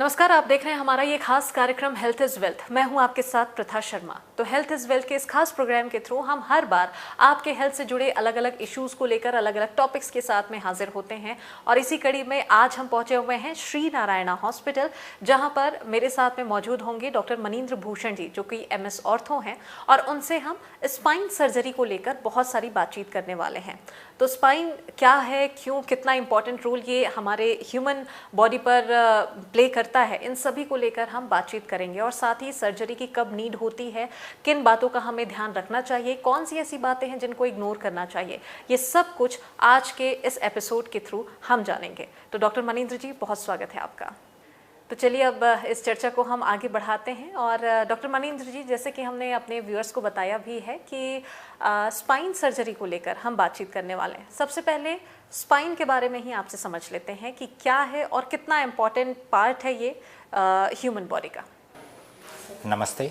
नमस्कार, आप देख रहे हैं हमारा ये खास कार्यक्रम हेल्थ इज वेल्थ। मैं हूं आपके साथ प्रथा शर्मा। तो हेल्थ इज वेल्थ के इस खास प्रोग्राम के थ्रू हम हर बार आपके हेल्थ से जुड़े अलग अलग इश्यूज को लेकर अलग अलग टॉपिक्स के साथ में हाजिर होते हैं। और इसी कड़ी में आज हम पहुंचे हुए हैं श्री नारायणा हॉस्पिटल, जहां पर मेरे साथ में मौजूद होंगे डॉक्टर मनींद्र भूषण जी, जो कि MS ऑर्थो हैं, और उनसे हम स्पाइन सर्जरी को लेकर बहुत सारी बातचीत करने वाले हैं। तो स्पाइन क्या है, क्यों, कितना इंपॉर्टेंट रोल ये हमारे ह्यूमन बॉडी पर प्ले करता है, इन सभी को लेकर हम बातचीत करेंगे। और साथ ही सर्जरी की कब नीड होती है, किन बातों का हमें ध्यान रखना चाहिए, कौन सी ऐसी बातें हैं जिनको इग्नोर करना चाहिए, ये सब कुछ आज के इस एपिसोड के थ्रू हम जानेंगे। तो डॉक्टर मनींद्र जी, बहुत स्वागत है आपका। तो चलिए अब इस चर्चा को हम आगे बढ़ाते हैं। और डॉक्टर मनींद्र जी, जैसे कि हमने अपने व्यूअर्स को बताया भी है कि स्पाइन सर्जरी को लेकर हम बातचीत करने वाले हैं। सबसे पहले स्पाइन के बारे में ही आपसे समझ लेते हैं कि क्या है और कितना इम्पोर्टेंट पार्ट है ये ह्यूमन बॉडी का। नमस्ते।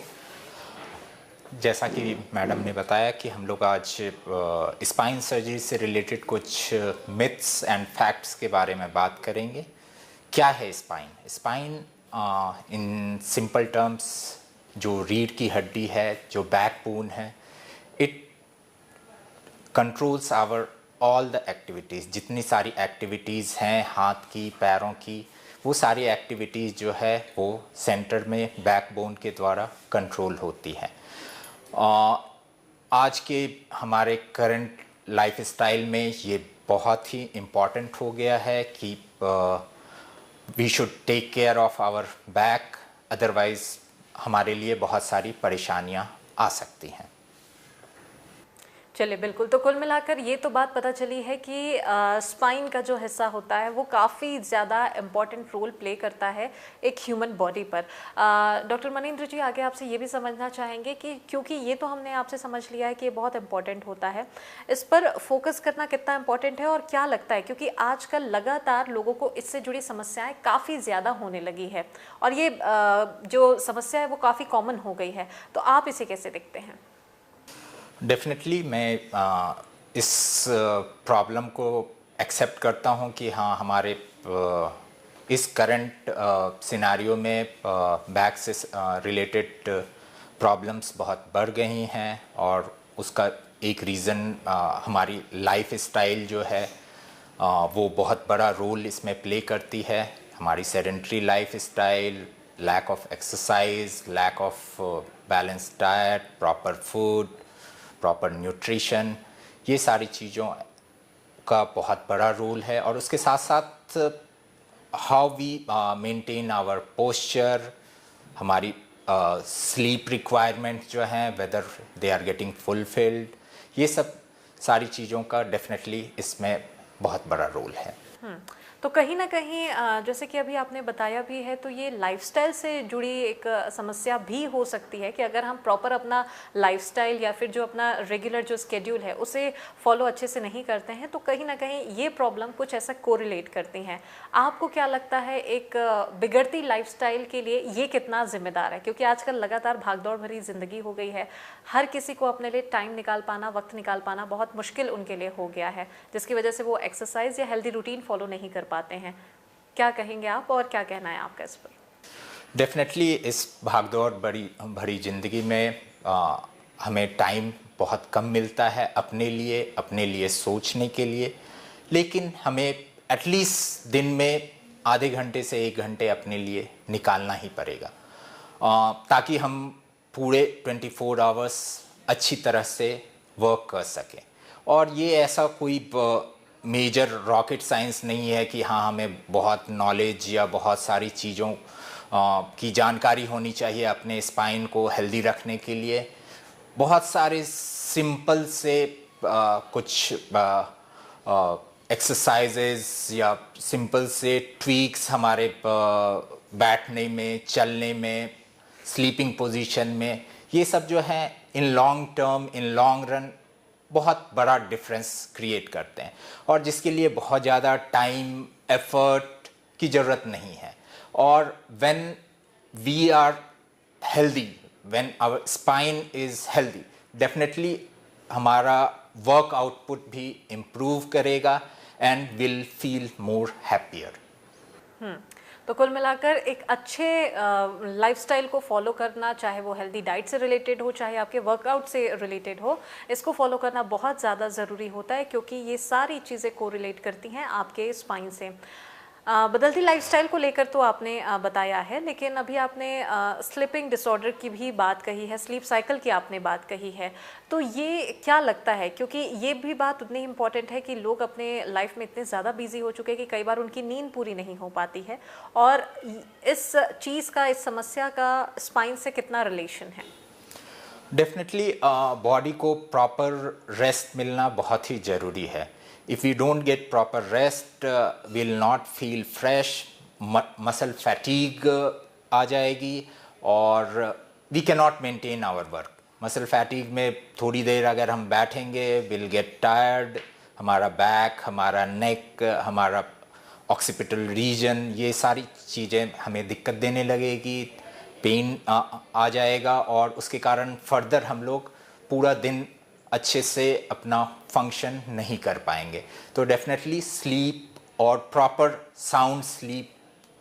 जैसा कि मैडम ने बताया कि हम लोग आज स्पाइन सर्जरी से रिलेटेड कुछ मिथ्स एंड फैक्ट्स के बारे में बात करेंगे। क्या है spine? Spine in simple terms जो रीढ़ की हड्डी है, जो बैकबोन है, it controls our all the activities. जितनी सारी एक्टिविटीज़ हैं हाथ की, पैरों की, वो सारी एक्टिविटीज़ जो है वो सेंटर में बैकबोन के द्वारा कंट्रोल होती है। आज के हमारे करंट लाइफस्टाइल में ये बहुत ही इम्पॉर्टेंट हो गया है कि we should take care of our back, otherwise हमारे लिए बहुत सारी परेशानियां आ सकती हैं। चलिए, बिल्कुल। तो कुल मिलाकर ये तो बात पता चली है कि स्पाइन का जो हिस्सा होता है वो काफ़ी ज़्यादा इम्पॉर्टेंट रोल प्ले करता है एक ह्यूमन बॉडी पर। डॉक्टर मनींद्र जी, आगे आपसे ये भी समझना चाहेंगे कि क्योंकि ये तो हमने आपसे समझ लिया है कि ये बहुत इम्पॉर्टेंट होता है, इस पर फोकस करना कितना इम्पॉर्टेंट है और क्या लगता है, क्योंकि आजकल लगातार लोगों को इससे जुड़ी समस्याएँ काफ़ी ज़्यादा होने लगी है और ये जो समस्या है वो काफ़ी कॉमन हो गई है। तो आप इसे कैसे देखते हैं? डेफिनेटली मैं इस प्रॉब्लम को एक्सेप्ट करता हूं कि हाँ, हमारे इस करंट सिनारियो में बैक से रिलेटेड प्रॉब्लम्स बहुत बढ़ गई हैं और उसका एक रीज़न हमारी लाइफ स्टाइल जो है वो बहुत बड़ा रोल इसमें प्ले करती है। हमारी sedentary lifestyle, lack of exercise, lack of balance diet, proper food, proper nutrition, ये सारी चीज़ों का बहुत बड़ा रोल है। और उसके साथ साथ how we maintain our posture, हमारी स्लीप रिक्वायरमेंट जो हैं, whether they are getting fulfilled, ये सब सारी चीज़ों का डेफिनेटली इसमें बहुत बड़ा रोल है। तो कहीं ना कहीं जैसे कि अभी आपने बताया भी है, तो ये लाइफस्टाइल से जुड़ी एक समस्या भी हो सकती है कि अगर हम प्रॉपर अपना लाइफस्टाइल या फिर जो अपना रेगुलर जो स्केड्यूल है उसे फॉलो अच्छे से नहीं करते हैं, तो कहीं ना कहीं ये प्रॉब्लम कुछ ऐसा कोरिलेट करती हैं। आपको क्या लगता है, एक बिगड़ती लाइफस्टाइल के लिए ये कितना जिम्मेदार है? क्योंकि आजकल लगातार भागदौड़ भरी ज़िंदगी हो गई है, हर किसी को अपने लिए टाइम निकाल पाना, वक्त निकाल पाना बहुत मुश्किल उनके लिए हो गया है, जिसकी वजह से वो एक्सरसाइज या हेल्दी रूटीन फॉलो नहीं कर पाते हैं। क्या कहेंगे आप और क्या कहना है आपका इस पर? डेफिनेटली इस भागदौड़ भरी ज़िंदगी में हमें टाइम बहुत कम मिलता है अपने लिए सोचने के लिए, लेकिन हमें एटलीस्ट दिन में आधे घंटे से 1 घंटे अपने लिए निकालना ही पड़ेगा ताकि हम पूरे 24 आवर्स अच्छी तरह से वर्क कर सकें। और ये ऐसा कोई मेजर रॉकेट साइंस नहीं है कि हाँ, हमें बहुत नॉलेज या बहुत सारी चीज़ों की जानकारी होनी चाहिए अपने स्पाइन को हेल्दी रखने के लिए। बहुत सारे सिंपल से कुछ एक्सरसाइजेस या सिंपल से ट्वीक्स हमारे बैठने में, चलने में, स्लीपिंग पोजीशन में, ये सब जो है in long term, in long run बहुत बड़ा डिफरेंस क्रिएट करते हैं और जिसके लिए बहुत ज़्यादा टाइम, एफर्ट की ज़रूरत नहीं है। और when we are healthy, when our spine is healthy, definitely हमारा वर्क आउटपुट भी इम्प्रूव करेगा and will feel more happier. तो कुल मिलाकर एक अच्छे लाइफस्टाइल को फॉलो करना, चाहे वो हेल्दी डाइट से रिलेटेड हो, चाहे आपके वर्कआउट से रिलेटेड हो, इसको फॉलो करना बहुत ज़्यादा ज़रूरी होता है, क्योंकि ये सारी चीज़ें कोरिलेट करती हैं आपके स्पाइन से। बदलती लाइफस्टाइल को लेकर तो आपने बताया है, लेकिन अभी आपने स्लीपिंग डिसऑर्डर की भी बात कही है, स्लीप साइकिल की आपने बात कही है, तो ये क्या लगता है, क्योंकि ये भी बात उतनी इम्पॉर्टेंट है कि लोग अपने लाइफ में इतने ज़्यादा बिजी हो चुके हैं कि कई बार उनकी नींद पूरी नहीं हो पाती है, और इस चीज़ का, इस समस्या का स्पाइन से कितना रिलेशन है? डेफिनेटली बॉडी को प्रॉपर रेस्ट मिलना बहुत ही ज़रूरी है। If we don't get proper rest will not feel fresh, muscle fatigue आ जाएगी और we can not maintain our work. Muscle fatigue में थोड़ी देर अगर हम बैठेंगे विल गेट टायर्ड, हमारा बैक, हमारा नेक, हमारा ऑक्सीपिटल रीजन, ये सारी चीज़ें हमें दिक्कत देने लगेगी, पेन आ जाएगा और उसके कारण फर्दर हम लोग पूरा दिन अच्छे से अपना फंक्शन नहीं कर पाएंगे। तो डेफिनेटली स्लीप और प्रॉपर साउंड स्लीप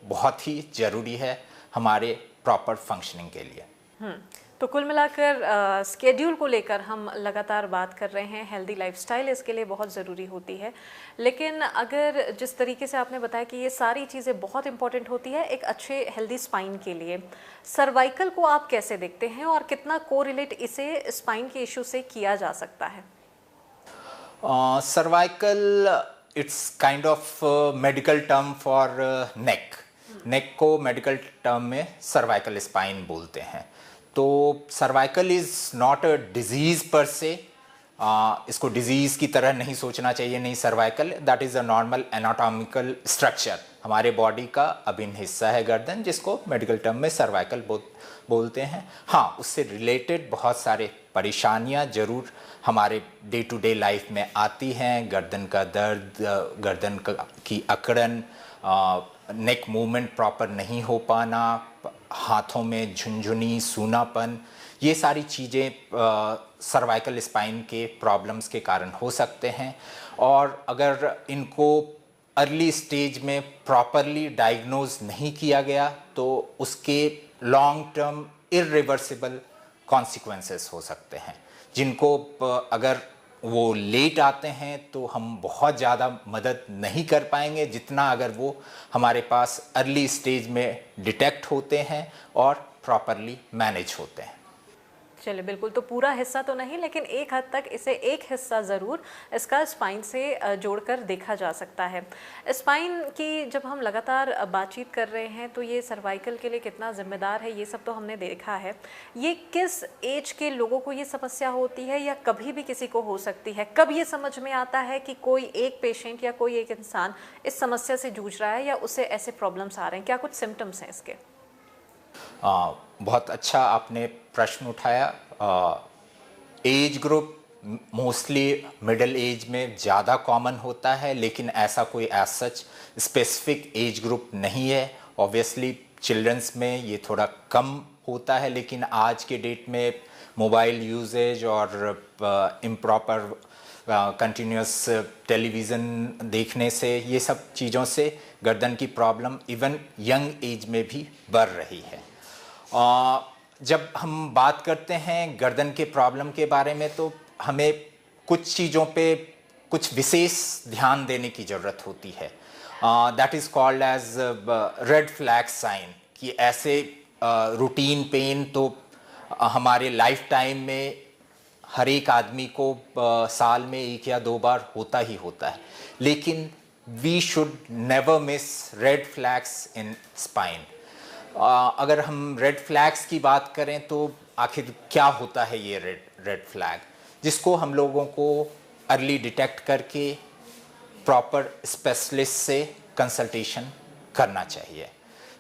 बहुत ही ज़रूरी है हमारे प्रॉपर फंक्शनिंग के लिए। तो कुल मिलाकर स्केड्यूल को लेकर हम लगातार बात कर रहे हैं, हेल्दी लाइफस्टाइल इसके लिए बहुत ज़रूरी होती है, लेकिन अगर जिस तरीके से आपने बताया कि ये सारी चीज़ें बहुत इंपॉर्टेंट होती है एक अच्छे हेल्दी स्पाइन के लिए, सर्वाइकल को आप कैसे देखते हैं और कितना कोरिलेट इसे स्पाइन के इशू से किया जा सकता है? Cervical it's kind of medical term for neck. Neck को मेडिकल टर्म में सर्वाइकल स्पाइन बोलते हैं। तो cervical is not a disease per se, इसको डिजीज़ की तरह नहीं सोचना चाहिए। नहीं, cervical that is a normal anatomical structure, हमारे बॉडी का अभिन्न हिस्सा है गर्दन, जिसको मेडिकल टर्म में सर्वाइकल बोलते हैं। हाँ, उससे रिलेटेड बहुत सारे परेशानियां ज़रूर हमारे डे टू डे लाइफ में आती हैं। गर्दन का दर्द, गर्दन की अकड़न, नेक मूवमेंट प्रॉपर नहीं हो पाना, हाथों में झुनझुनी, सूनापन, ये सारी चीज़ें सर्वाइकल स्पाइन के प्रॉब्लम्स के कारण हो सकते हैं। और अगर इनको अर्ली स्टेज में प्रॉपरली डायग्नोज नहीं किया गया तो उसके लॉन्ग टर्म इर्रिवर्सिबल कॉन्सिक्वेंसेस हो सकते हैं, जिनको अगर वो लेट आते हैं तो हम बहुत ज़्यादा मदद नहीं कर पाएंगे जितना अगर वो हमारे पास अर्ली स्टेज में डिटेक्ट होते हैं और प्रॉपरली मैनेज होते हैं। चलिए, बिल्कुल, तो पूरा हिस्सा तो नहीं, लेकिन एक हद तक इसे एक हिस्सा ज़रूर इसका स्पाइन से जोड़कर देखा जा सकता है। स्पाइन की जब हम लगातार बातचीत कर रहे हैं तो ये सर्वाइकल के लिए कितना जिम्मेदार है ये सब तो हमने देखा है। ये किस एज के लोगों को ये समस्या होती है या कभी भी किसी को हो सकती है? कब ये समझ में आता है कि कोई एक पेशेंट या कोई एक इंसान इस समस्या से जूझ रहा है या उसे ऐसे प्रॉब्लम्स आ रहे हैं? क्या कुछ सिम्टम्स हैं इसके? बहुत अच्छा आपने प्रश्न उठाया। Age group mostly middle age में ज़्यादा कॉमन होता है, लेकिन ऐसा कोई age such specific age group नहीं है। ऑब्वियसली चिल्ड्रंस में ये थोड़ा कम होता है, लेकिन आज के डेट में मोबाइल यूजेज और इम्प्रॉपर कंटिन्यूस टेलीविज़न देखने से, ये सब चीज़ों से गर्दन की प्रॉब्लम इवन यंग एज में भी बढ़ रही है। जब हम बात करते हैं गर्दन के प्रॉब्लम के बारे में तो हमें कुछ चीज़ों पे कुछ विशेष ध्यान देने की ज़रूरत होती है। That is called as red flag sign, कि ऐसे रूटीन पेन तो हमारे लाइफ टाइम में हर एक आदमी को साल में 1 या 2 बार होता ही होता है, लेकिन we should never miss red flags in spine. अगर हम रेड फ्लैग्स की बात करें तो आखिर क्या होता है ये रेड फ्लैग, जिसको हम लोगों को अर्ली डिटेक्ट करके प्रॉपर स्पेशलिस्ट से कंसल्टेशन करना चाहिए।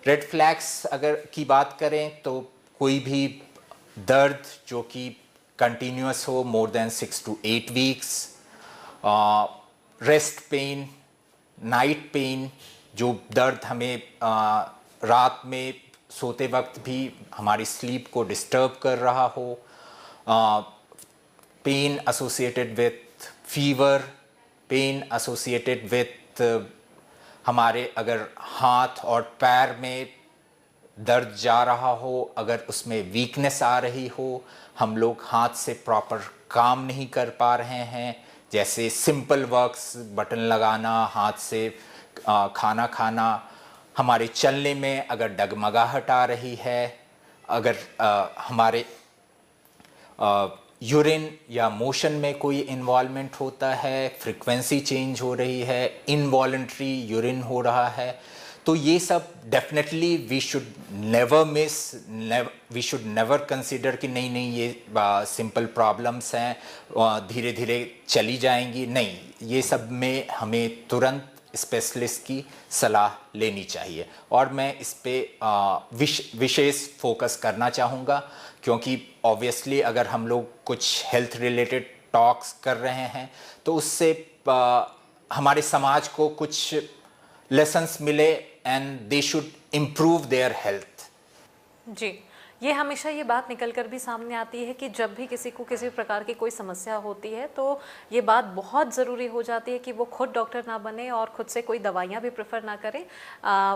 रेड फ्लैग्स अगर की बात करें तो कोई भी दर्द जो कि कंटिन्यूस हो more than 6 to 8 weeks, rest pain, night pain, जो दर्द हमें रात में सोते वक्त भी हमारी स्लीप को डिस्टर्ब कर रहा हो, pen associated with fever, pen associated with हमारे अगर हाथ और पैर में दर्द जा रहा हो, अगर उसमें वीकनेस आ रही हो, हम लोग हाथ से प्रॉपर काम नहीं कर पा रहे हैं, जैसे सिंपल वर्क्स, बटन लगाना, हाथ से खाना खाना, हमारे चलने में अगर डगमगाहट आ रही है, अगर हमारे यूरिन या मोशन में कोई इन्वॉल्वमेंट होता है, फ्रीक्वेंसी चेंज हो रही है, इनवॉलंटरी यूरिन हो रहा है, तो ये सब definitely we should never miss, we should never consider कि नहीं नहीं ये सिंपल प्रॉब्लम्स हैं, धीरे धीरे चली जाएंगी। नहीं, ये सब में हमें तुरंत स्पेशलिस्ट की सलाह लेनी चाहिए। और मैं इस पे विशेष फोकस करना चाहूँगा, क्योंकि ऑब्वियसली अगर हम लोग कुछ हेल्थ रिलेटेड टॉक्स कर रहे हैं तो उससे हमारे समाज को कुछ लेसन्स मिले and they should improve their health. जी, ये हमेशा ये बात निकल कर भी सामने आती है कि जब भी किसी को किसी प्रकार की कोई समस्या होती है तो ये बात बहुत ज़रूरी हो जाती है कि वो खुद डॉक्टर ना बने और खुद से कोई दवाइयाँ भी प्रेफर ना करें।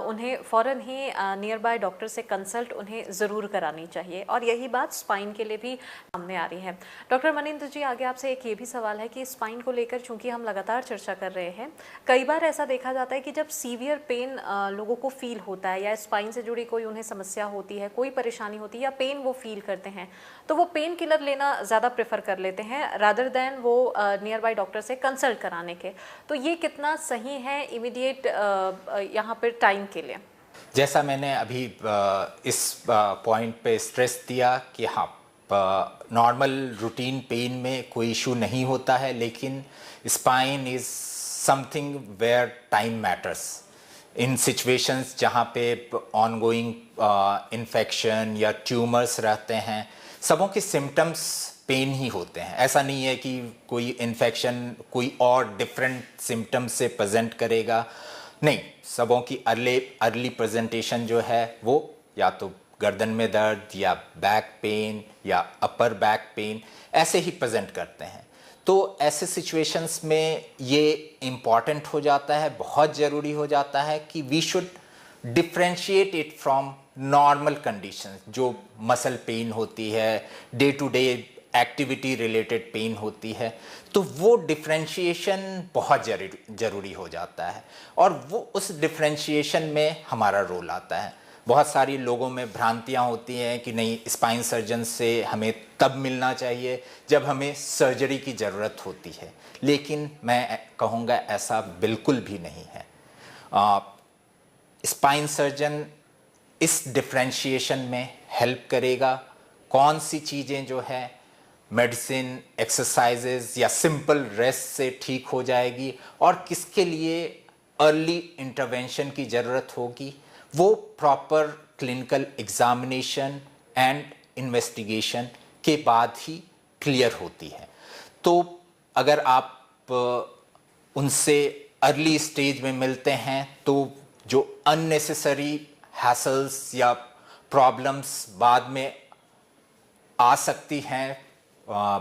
उन्हें फ़ौरन ही नियर बाय डॉक्टर से कंसल्ट उन्हें ज़रूर करानी चाहिए, और यही बात स्पाइन के लिए भी सामने आ रही है। डॉक्टर मनिंद्र जी, आगे आपसे एक ये भी सवाल है कि स्पाइन को लेकर चूँकि हम लगातार चर्चा कर रहे हैं, कई बार ऐसा देखा जाता है कि जब सीवियर पेन लोगों को फील होता है या स्पाइन से जुड़ी कोई उन्हें समस्या होती है, कोई परेशानी होती है या पेन वो फील करते हैं, तो वो पेन किलर लेना ज़्यादा प्रेफर कर लेते हैं रादर देन वो नियर बाय डॉक्टर से कंसल्ट कराने के। तो ये कितना सही है इमीडिएट यहाँ पर टाइम के लिए? जैसा मैंने अभी इस पॉइंट पे स्ट्रेस दिया कि हाँ, नॉर्मल रूटीन पेन में कोई इशू नहीं होता है, लेकिन spine is something where time matters. In situations जहाँ पे ऑनगोइंग इन्फेक्शन या ट्यूमर्स रहते हैं, सबों के सिम्टम्स पेन ही होते हैं। ऐसा नहीं है कि कोई इन्फेक्शन कोई और डिफरेंट सिम्टम्स से प्रेजेंट करेगा, नहीं, सबों की अर्ली प्रेजेंटेशन जो है वो या तो गर्दन में दर्द या बैक पेन या अपर बैक पेन ऐसे ही प्रेजेंट करते हैं। तो ऐसे सिचुएशंस में ये इम्पॉर्टेंट हो जाता है, बहुत ज़रूरी हो जाता है कि we should differentiate it from normal conditions. जो मसल पेन होती है, day to day activity related pain होती है, तो वो डिफ्रेंशिएशन बहुत ज़रूरी हो जाता है, और वो उस डिफ्रेंशिएशन में हमारा रोल आता है। बहुत सारी लोगों में भ्रांतियाँ होती हैं कि नहीं, स्पाइन सर्जन से हमें तब मिलना चाहिए जब हमें सर्जरी की ज़रूरत होती है, लेकिन मैं कहूँगा ऐसा बिल्कुल भी नहीं है। स्पाइन सर्जन इस डिफ्रेंशिएशन में हेल्प करेगा। कौन सी चीज़ें जो है मेडिसिन, एक्सरसाइजेज या सिंपल रेस्ट से ठीक हो जाएगी, और किसके लिए अर्ली इंटरवेंशन की ज़रूरत होगी, वो proper clinical examination and investigation के बाद ही क्लियर होती है। तो अगर आप उनसे अर्ली स्टेज में मिलते हैं तो जो अननेसेसरी हैसल्स या प्रॉब्लम्स बाद में आ सकती हैं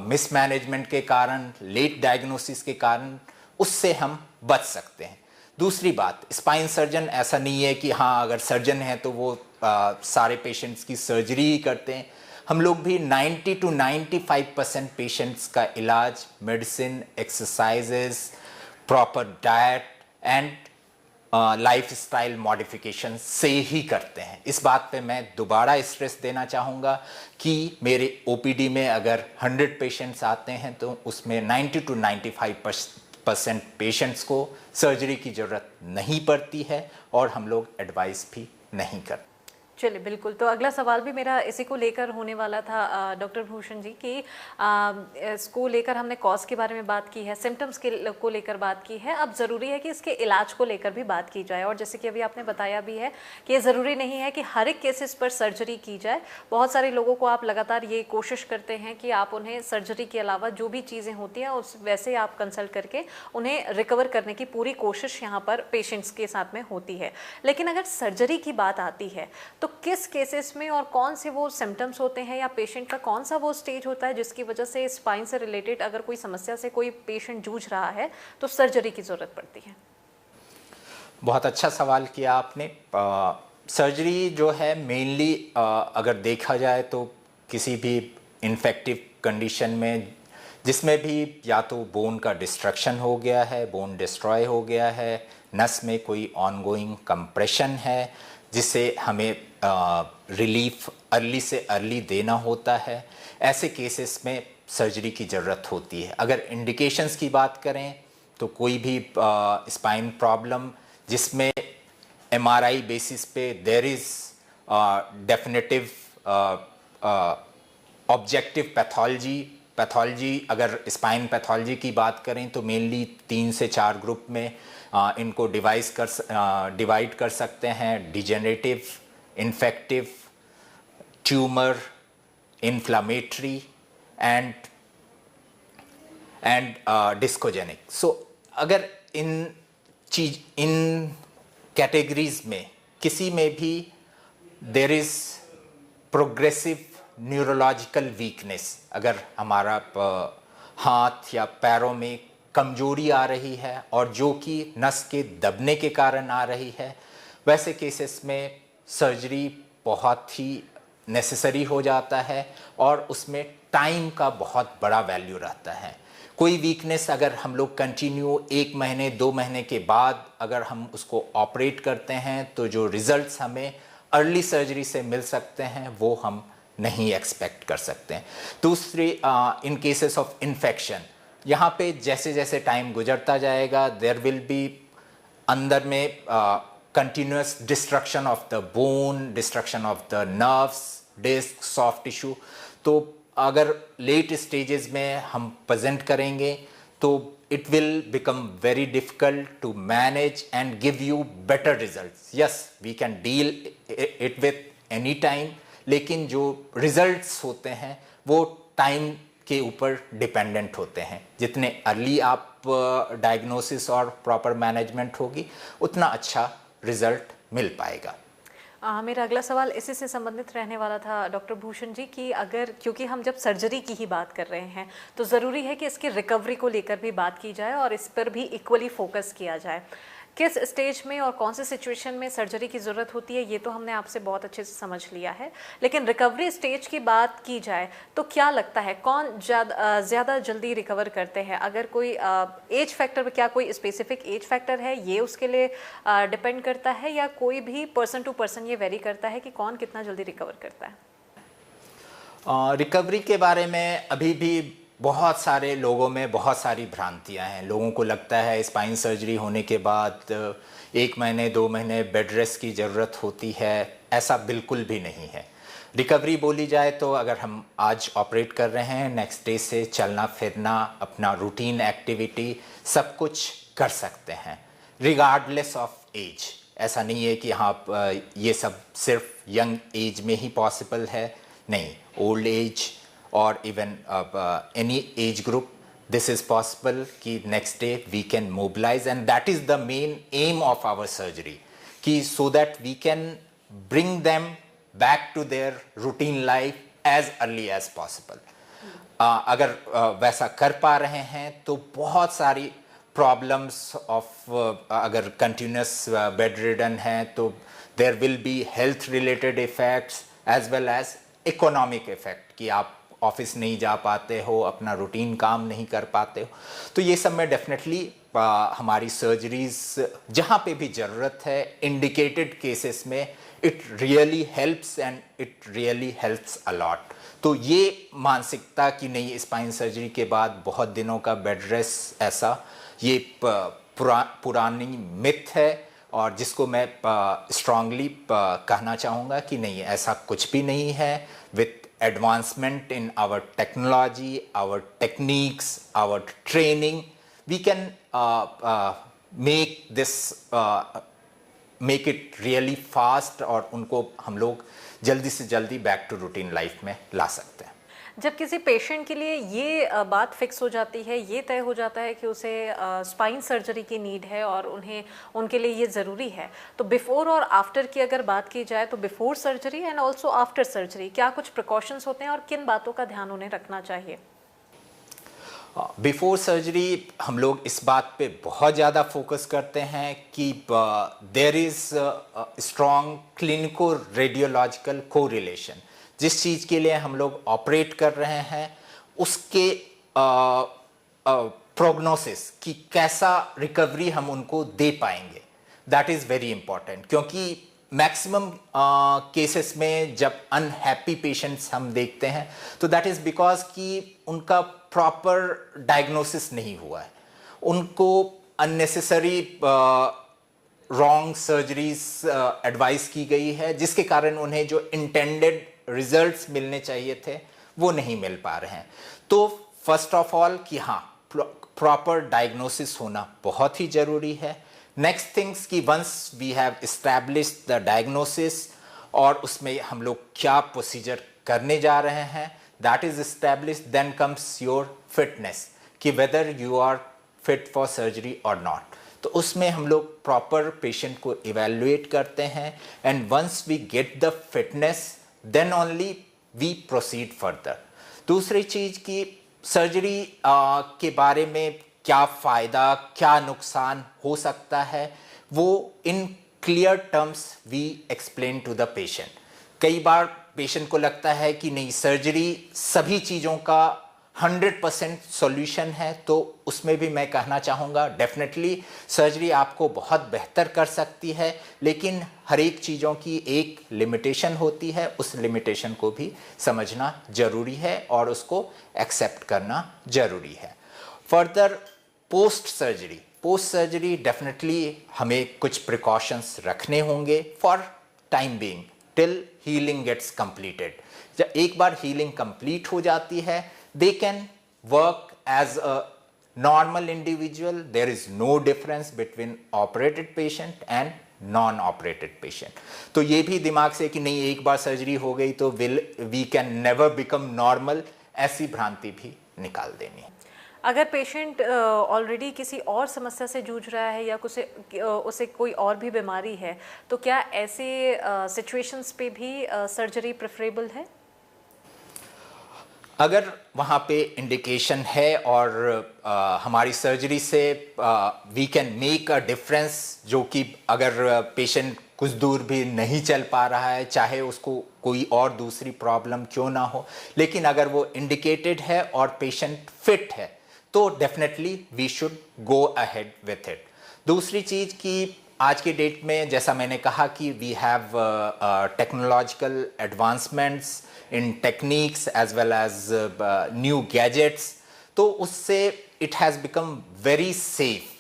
मिसमैनेजमेंट के कारण, लेट डायग्नोसिस के कारण, उससे हम बच सकते हैं। दूसरी बात, स्पाइन सर्जन ऐसा नहीं है कि हाँ, अगर सर्जन है तो वो सारे पेशेंट्स की सर्जरी ही करते हैं। हम लोग भी 90 to 95% पेशेंट्स का इलाज medicine, exercises, proper diet and lifestyle modification से ही करते हैं। इस बात पे मैं दोबारा स्ट्रेस देना चाहूँगा कि मेरे ओपीडी में अगर 100 पेशेंट्स आते हैं तो उसमें 90 to 95% पेशेंट्स को सर्जरी की ज़रूरत नहीं पड़ती है, और हम लोग एडवाइस भी नहीं करते। चलिए, बिल्कुल। तो अगला सवाल भी मेरा इसी को लेकर होने वाला था डॉक्टर भूषण जी कि इसको लेकर हमने कॉज के बारे में बात की है, सिम्टम्स को लेकर बात की है, अब ज़रूरी है कि इसके इलाज को लेकर भी बात की जाए। और जैसे कि अभी आपने बताया भी है कि ये ज़रूरी नहीं है कि हर एक केसेस पर सर्जरी की जाए। बहुत सारे लोगों को आप लगातार ये कोशिश करते हैं कि आप उन्हें सर्जरी के अलावा जो भी चीज़ें होती हैं उस वैसे आप कंसल्ट करके उन्हें रिकवर करने की पूरी कोशिश यहाँ पर पेशेंट्स के साथ में होती है। लेकिन अगर सर्जरी की बात आती है तो किस केसेस में और कौन से वो सिम्टम्स होते हैं या पेशेंट का कौन सा वो स्टेज होता है जिसकी वजह से स्पाइन से रिलेटेड अगर कोई समस्या से कोई पेशेंट जूझ रहा है तो सर्जरी की ज़रूरत पड़ती है? बहुत अच्छा सवाल किया आपने। सर्जरी जो है मेनली अगर देखा जाए तो किसी भी इन्फेक्टिव कंडीशन में जिसमें भी या तो बोन का डिस्ट्रक्शन हो गया है, बोन डिस्ट्रॉय हो गया है, नस में कोई ऑनगोइंग कंप्रेशन है जिसे हमें रिलीफ अर्ली से अर्ली देना होता है, ऐसे केसेस में सर्जरी की ज़रूरत होती है। अगर इंडिकेशंस की बात करें तो कोई भी स्पाइन प्रॉब्लम जिसमें एमआरआई बेसिस पे there is definitive objective pathology, अगर स्पाइन पैथोलॉजी की बात करें तो मेनली 3 से 4 ग्रुप में इनको डिवाइड कर सकते हैं। Degenerative, infective, tumour, inflammatory and discogenic. So अगर इन कैटेगरीज में किसी में भी there is progressive neurological weakness, अगर हमारा हाथ या पैरों में कमजोरी आ रही है और जो कि नस के दबने के कारण आ रही है, वैसे केसेस में सर्जरी बहुत ही नेसेसरी हो जाता है और उसमें टाइम का बहुत बड़ा वैल्यू रहता है। कोई वीकनेस अगर हम लोग कंटिन्यू 1 महीने 2 महीने के बाद अगर हम उसको ऑपरेट करते हैं तो जो रिजल्ट्स हमें अर्ली सर्जरी से मिल सकते हैं वो हम नहीं एक्सपेक्ट कर सकते हैं। दूसरी, इन केसेस ऑफ इन्फेक्शन, यहाँ पे जैसे जैसे टाइम गुजरता जाएगा देयर विल बी अंदर में continuous destruction of the bone, destruction of the nerves, disc, soft tissue. तो अगर लेट स्टेजेस में हम प्रेजेंट करेंगे तो it will become very difficult to manage and give you better results. Yes, we can deal it with any time, लेकिन जो results होते हैं वो टाइम के ऊपर डिपेंडेंट होते हैं। जितने अर्ली आप डायग्नोसिस और प्रॉपर मैनेजमेंट होगी उतना अच्छा रिजल्ट मिल पाएगा। मेरा अगला सवाल इसी से संबंधित रहने वाला था डॉक्टर भूषण जी कि अगर, क्योंकि हम जब सर्जरी की ही बात कर रहे हैं तो ज़रूरी है कि इसकी रिकवरी को लेकर भी बात की जाए और इस पर भी इक्वली फोकस किया जाए। किस स्टेज में और कौन से सिचुएशन में सर्जरी की ज़रूरत होती है ये तो हमने आपसे बहुत अच्छे से समझ लिया है, लेकिन रिकवरी स्टेज की बात की जाए तो क्या लगता है कौन ज़्यादा जल्दी रिकवर करते हैं? अगर कोई एज फैक्टर, क्या कोई स्पेसिफिक एज फैक्टर है ये उसके लिए डिपेंड करता है, या कोई भी पर्सन टू पर्सन ये वेरी करता है कि कौन कितना जल्दी रिकवर करता है? रिकवरी के बारे में अभी भी बहुत सारे लोगों में बहुत सारी भ्रांतियां हैं। लोगों को लगता है स्पाइन सर्जरी होने के बाद 1 महीने 2 महीने बेड रेस्ट की ज़रूरत होती है। ऐसा बिल्कुल भी नहीं है। रिकवरी बोली जाए तो अगर हम आज ऑपरेट कर रहे हैं, नेक्स्ट डे से चलना फिरना, अपना रूटीन एक्टिविटी सब कुछ कर सकते हैं रिगार्डलेस ऑफ एज। ऐसा नहीं है कि हाँ ये सब सिर्फ यंग एज में ही पॉसिबल है, नहीं, old age or even any age group this is possible कि next day we can mobilize, and that is the main aim of our surgery कि so that we can bring them back to their routine life as early as possible। अगर वैसा कर पा रहे हैं तो बहुत सारी प्रॉब्लम्स ऑफ, अगर कंटिन्यूस बेड रिडन है तो there will be health related effects as well as economic effect कि आप ऑफिस नहीं जा पाते हो, अपना रूटीन काम नहीं कर पाते हो। तो ये सब में डेफिनेटली हमारी सर्जरीज जहाँ पे भी ज़रूरत है इंडिकेटेड केसेस में it really helps and it really helps a lot. तो ये मानसिकता कि नहीं स्पाइन सर्जरी के बाद बहुत दिनों का बेड रेस्ट, ऐसा ये पुरानी मिथ है और जिसको मैं स्ट्रांगली कहना चाहूँगा कि नहीं, ऐसा कुछ भी नहीं है। With advancement in our technology, our techniques, our training, we can make it really fast और उनको हम लोग जल्दी से जल्दी बैक टू रूटीन लाइफ में ला सकते हैं। जब किसी पेशेंट के लिए ये बात फिक्स हो जाती है, ये तय हो जाता है कि उसे स्पाइन सर्जरी की नीड है और उनके लिए ये ज़रूरी है, तो बिफोर और आफ्टर की अगर बात की जाए तो before surgery and also after surgery क्या कुछ प्रिकॉशंस होते हैं और किन बातों का ध्यान उन्हें रखना चाहिए? बिफोर सर्जरी हम लोग इस बात पे बहुत ज़्यादा फोकस करते हैं कि there is strong clinico radiological correlation. जिस चीज़ के लिए हम लोग ऑपरेट कर रहे हैं उसके प्रोग्नोसिस कि कैसा रिकवरी हम उनको दे पाएंगे, दैट इज़ वेरी इंपॉर्टेंट। क्योंकि मैक्सिमम केसेस में जब अनहैप्पी पेशेंट्स हम देखते हैं तो दैट इज़ बिकॉज कि उनका प्रॉपर डायग्नोसिस नहीं हुआ है, उनको अननेसेसरी रॉन्ग सर्जरीज एडवाइस की गई है, जिसके कारण उन्हें जो इंटेंडेड रिजल्ट्स मिलने चाहिए थे वो नहीं मिल पा रहे हैं। तो फर्स्ट ऑफ ऑल कि हाँ, प्रॉपर डायग्नोसिस होना बहुत ही ज़रूरी है। नेक्स्ट थिंग्स कि once we have established the diagnosis और उसमें हम लोग क्या प्रोसीजर करने जा रहे हैं, that is established, then comes your fitness कि whether you are fit for surgery और नॉट। तो उसमें हम लोग प्रॉपर पेशेंट को इवेल्युएट करते हैं and once we get the fitness then only we proceed further. दूसरी चीज़ कि सर्जरी के बारे में क्या फ़ायदा क्या नुकसान हो सकता है वो in clear terms we explain to the patient. कई बार पेशेंट को लगता है कि नहीं, सर्जरी सभी चीज़ों का 100% सॉल्यूशन है, तो उसमें भी मैं कहना चाहूँगा डेफिनेटली सर्जरी आपको बहुत बेहतर कर सकती है, लेकिन हर एक चीज़ों की एक लिमिटेशन होती है, उस लिमिटेशन को भी समझना ज़रूरी है और उसको एक्सेप्ट करना ज़रूरी है। फर्दर पोस्ट सर्जरी डेफिनेटली हमें कुछ प्रिकॉशंस रखने होंगे for time being till healing gets completed. जब एक बार हीलिंग कंप्लीट हो जाती है they can work as a normal individual. There is no difference between operated patient and non-operated patient. तो ये भी दिमाग से कि नहीं एक बार सर्जरी हो गई तो we can never become normal, ऐसी भ्रांति भी निकाल देनी है। अगर पेशेंट ऑलरेडी किसी और समस्या से जूझ रहा है या उसे कोई और भी बीमारी है तो क्या ऐसे सिचुएशंस पे भी सर्जरी प्रेफरेबल है? अगर वहाँ पे इंडिकेशन है और हमारी सर्जरी से we can make a difference, जो कि अगर पेशेंट कुछ दूर भी नहीं चल पा रहा है, चाहे उसको कोई और दूसरी प्रॉब्लम क्यों ना हो, लेकिन अगर वो इंडिकेटेड है और पेशेंट फिट है तो definitely we should go ahead with it. दूसरी चीज़ कि आज के डेट में जैसा मैंने कहा कि we have technological advancements in techniques as well as new gadgets, तो उससे it has become very safe।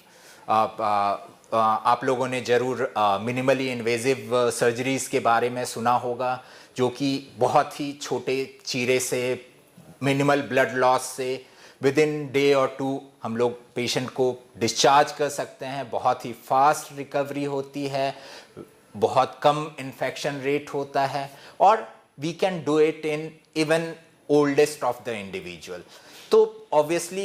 आप लोगों ने ज़रूर मिनिमली इन्वेजिव सर्जरीज़ के बारे में सुना होगा, जो कि बहुत ही छोटे चीरे से मिनिमल ब्लड लॉस से विद इन डे और 2 हम लोग पेशेंट को डिस्चार्ज कर सकते हैं। बहुत ही फास्ट रिकवरी होती है, बहुत कम इन्फेक्शन रेट होता है और we can do it in even oldest of the individual। तो obviously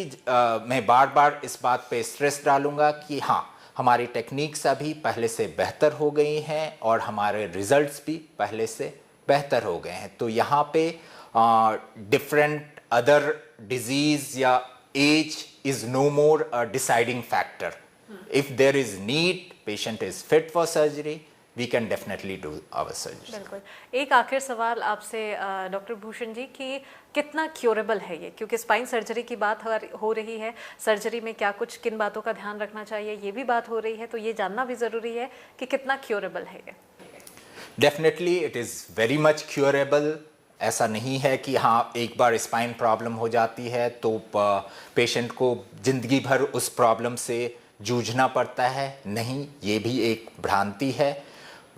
मैं बार बार इस बात पे स्ट्रेस डालूंगा कि हाँ, हमारी टेक्निक्स अभी पहले से बेहतर हो गई हैं और हमारे रिजल्ट्स भी पहले से बेहतर हो गए हैं। तो यहाँ पे डिफरेंट अदर डिजीज या age is no more a deciding factor. If there is need, patient is fit for surgery, we can definitely do our surgery। बिल्कुल। एक आखिर सवाल आपसे डॉक्टर भूषण जी कि कितना क्योरेबल है ये, क्योंकि स्पाइन सर्जरी की बात हो रही है, सर्जरी में क्या कुछ किन बातों का ध्यान रखना चाहिए ये भी बात हो रही है, तो ये जानना भी ज़रूरी है कि कितना क्योरेबल है ये। Definitely it is very much curable. ऐसा नहीं है कि हाँ एक बार स्पाइन प्रॉब्लम हो जाती है तो पेशेंट को ज़िंदगी भर उस प्रॉब्लम से जूझना पड़ता है, नहीं, ये भी एक भ्रांति है।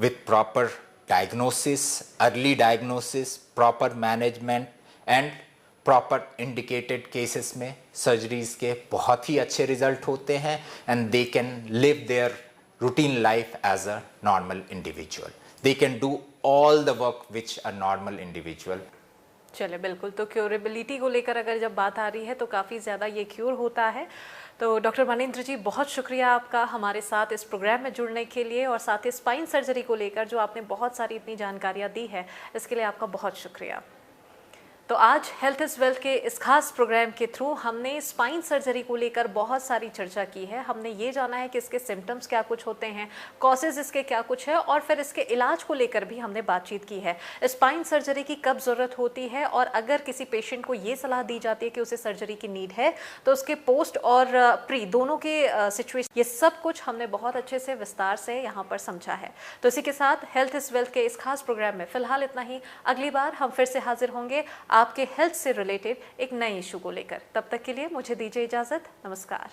with proper diagnosis, early diagnosis, proper management and proper indicated cases में surgeries के बहुत ही अच्छे result होते हैं and they can live their routine life as a normal individual। They can do all the work which a normal individual। चले बिल्कुल, तो क्योरेबिलिटी को लेकर अगर जब बात आ रही है तो काफ़ी ज़्यादा ये क्योर होता है। तो डॉक्टर मानेंद्र जी, बहुत शुक्रिया आपका हमारे साथ इस प्रोग्राम में जुड़ने के लिए और साथ ही स्पाइन सर्जरी को लेकर जो आपने बहुत सारी इतनी जानकारियाँ दी है, इसके लिए आपका बहुत शुक्रिया। तो आज हेल्थ इज वेल्थ के इस खास प्रोग्राम के थ्रू हमने स्पाइन सर्जरी को लेकर बहुत सारी चर्चा की है। हमने ये जाना है कि इसके सिम्टम्स क्या कुछ होते हैं, कॉजेज इसके क्या कुछ है, और फिर इसके इलाज को लेकर भी हमने बातचीत की है। स्पाइन सर्जरी की कब ज़रूरत होती है, और अगर किसी पेशेंट को ये सलाह दी जाती है कि उसे सर्जरी की नीड है तो उसके पोस्ट और प्री दोनों के सिचुएशन, ये सब कुछ हमने बहुत अच्छे से विस्तार से यहाँ पर समझा है। तो इसी के साथ हेल्थ इज वेल्थ के इस खास प्रोग्राम में फिलहाल इतना ही। अगली बार हम फिर से हाजिर होंगे आपके हेल्थ से रिलेटेड एक नए इशू को लेकर। तब तक के लिए मुझे दीजिए इजाज़त। नमस्कार।